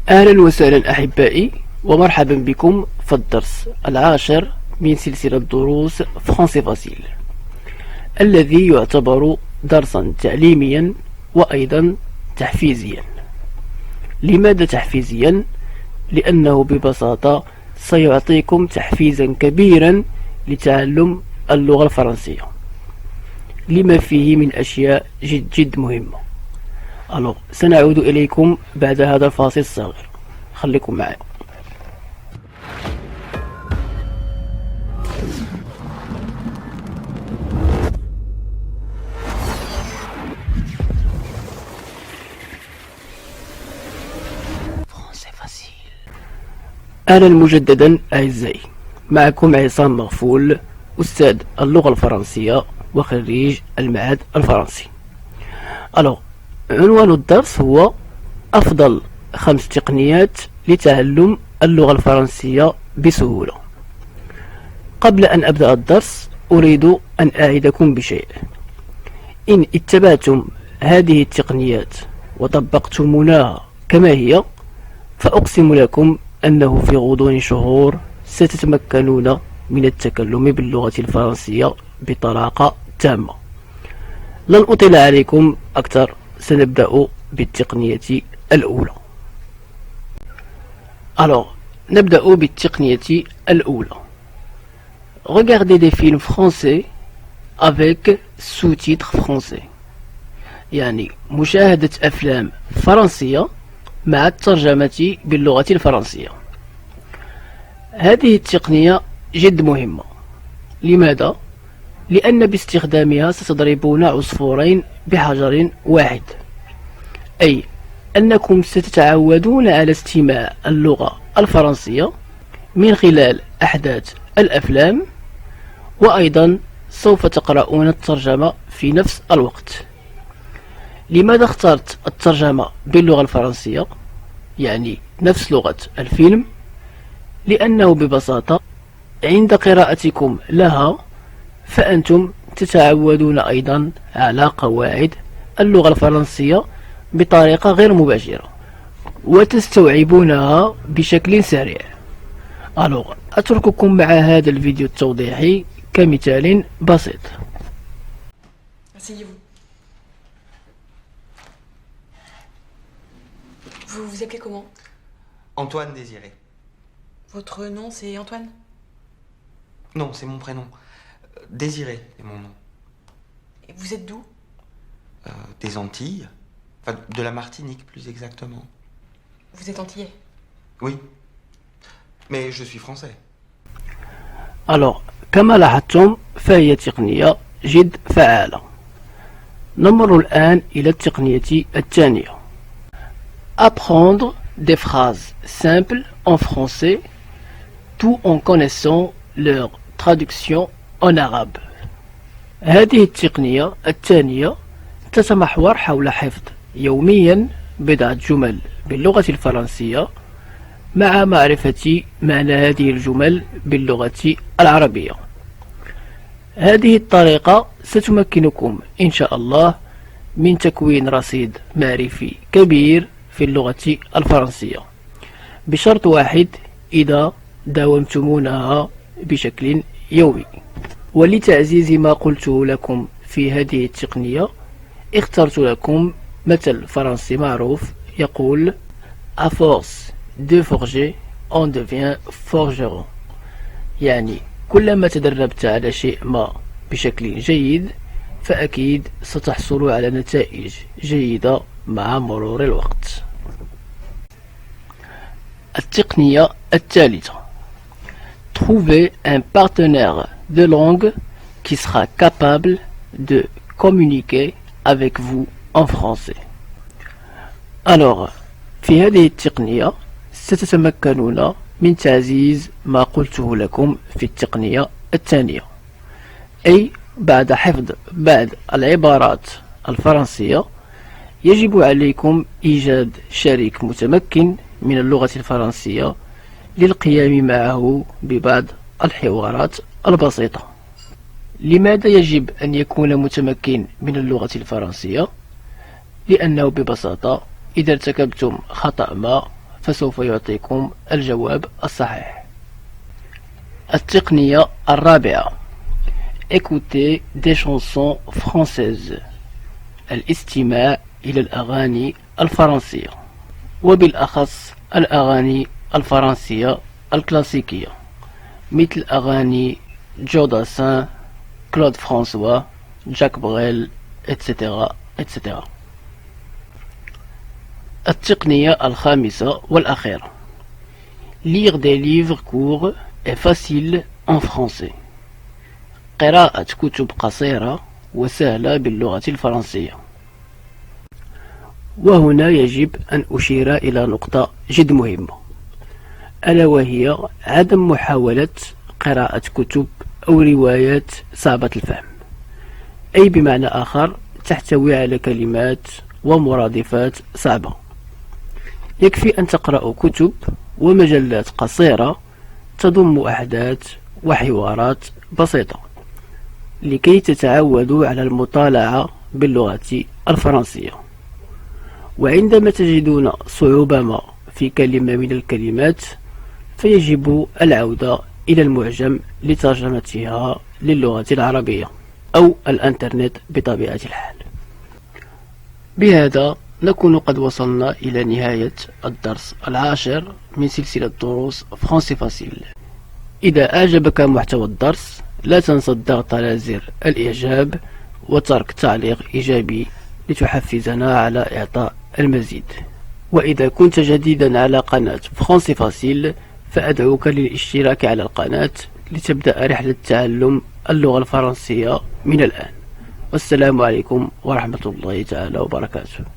أهلا وسهلا أحبائي، ومرحبا بكم في الدرس العاشر من سلسلة دروس فرنسي فاسيل، الذي يعتبر درسا تعليميا وأيضا تحفيزيا. لماذا تحفيزيا؟ لأنه ببساطة سيعطيكم تحفيزا كبيرا لتعلم اللغة الفرنسية، لما فيه من أشياء جد مهمة. سنعود إليكم بعد هذا الفاصل الصغير، خليكم معي. أهلا مجددا أعزائي، معكم عصام مغفول، أستاذ اللغة الفرنسية وخريج المعهد الفرنسي. عنوان الدرس هو أفضل 5 تقنيات لتعلم اللغة الفرنسية بسهولة. قبل أن أبدأ الدرس أريد أن أعدكم بشيء: إن اتبعتم هذه التقنيات وطبقتمونها كما هي، فأقسم لكم أنه في غضون شهور ستتمكنون من التكلم باللغة الفرنسية بطلاقة تامة. لن أطيل عليكم أكثر، سنبدأ بالتقنية الأولى. نبدأ بالتقنية الأولى. Regardez des films français avec sous-titres français، يعني مشاهدة أفلام فرنسية مع الترجمة باللغة الفرنسية. هذه التقنية جد مهمة. لماذا؟ لأن باستخدامها ستضربون عصفورين بحجر واحد، أي أنكم ستتعودون على استماع اللغة الفرنسية من خلال أحداث الأفلام، وأيضا سوف تقرؤون الترجمة في نفس الوقت. لماذا اخترت الترجمة باللغة الفرنسية، يعني نفس لغة الفيلم؟ لأنه ببساطة عند قراءتكم لها فأنتم تتعودون أيضا على قواعد اللغة الفرنسية بطريقة غير مباشرة وتستوعبونها بشكل سريع. أترككم مع هذا الفيديو التوضيحي كمثال بسيط. Vous vous appelez comment? Antoine Désiré. Votre nom, c'est Antoine? Non, c'est mon prénom. Désiré est mon nom. Et vous êtes d'où? Des Antilles. Enfin, de la Martinique, plus exactement. Vous êtes antillais? Oui. Mais je suis français. كما لاحظتم فهي تقنية جد فعالة. نمر الآن إلى التقنية الثانية. Apprendre des phrases simples en français tout en connaissant leur traduction en arabe. هذه التقنية الثانية تتمحور حول حفظ يوميا بضعة جمل باللغة الفرنسية مع معرفة معنى هذه الجمل باللغة العربية. هذه الطريقة ستمكنكم إن شاء الله من تكوين رصيد معرفي كبير في اللغة الفرنسية، بشرط واحد: إذا داومتمونها بشكل يومي. ولتعزيز ما قلته لكم في هذه التقنية، اخترت لكم مثل فرنسي معروف يقول: à force de forger on devient forgeron، يعني كلما تدربت على شيء ما بشكل جيد فأكيد ستحصل على نتائج جيدة مع مرور الوقت. التقنية الثالثة. Trouver un partenaire de langue qui sera capable de communiquer avec vous en français. في هذه التقنية ستتمكنون من تعزيز ما قلته لكم في التقنية الثانية، أي بعد حفظ بعض العبارات الفرنسية يجب عليكم إيجاد شريك متمكن من اللغة الفرنسية للقيام معه ببعض الحوارات البسيطة. لماذا يجب أن يكون متمكن من اللغة الفرنسية؟ لأنه ببساطة إذا ارتكبتم خطأ ما فسوف يعطيكم الجواب الصحيح. التقنية الرابعة: Écouter des chansons françaises. الاستماع إلى الأغاني الفرنسية، وبالأخص الأغاني الفرنسية الكلاسيكية مثل أغاني جو داسان، كلود فرانسوا، جاك بغيل، etc. etc. التقنية الخامسة والأخيرة: Lire des livres courts et faciles en français. قراءة كتب قصيرة وسهلة باللغة الفرنسية. وهنا يجب أن أشير إلى نقطة جد مهمة، ألا وهي عدم محاولة قراءة كتب أو روايات صعبة الفهم، أي بمعنى آخر تحتوي على كلمات ومرادفات صعبة. يكفي أن تقرأوا كتب ومجلات قصيرة تضم أحداث وحوارات بسيطة لكي تتعودوا على المطالعة باللغة الفرنسية. وعندما تجدون صعوبة ما في كلمة من الكلمات فيجب العودة إلى المعجم لترجمتها للغة العربية أو الإنترنت بطبيعة الحال. بهذا نكون قد وصلنا إلى نهاية الدرس 10 من سلسلة دروس فرنسي فاسيل. إذا أعجبك محتوى الدرس لا تنسى الضغط على زر الإعجاب وترك تعليق إيجابي لتحفزنا على إعطاء المزيد. وإذا كنت جديدا على قناة فرنسي فاسيل فأدعوك للاشتراك على القناة لتبدأ رحلة تعلم اللغة الفرنسية من الآن. والسلام عليكم ورحمة الله تعالى وبركاته.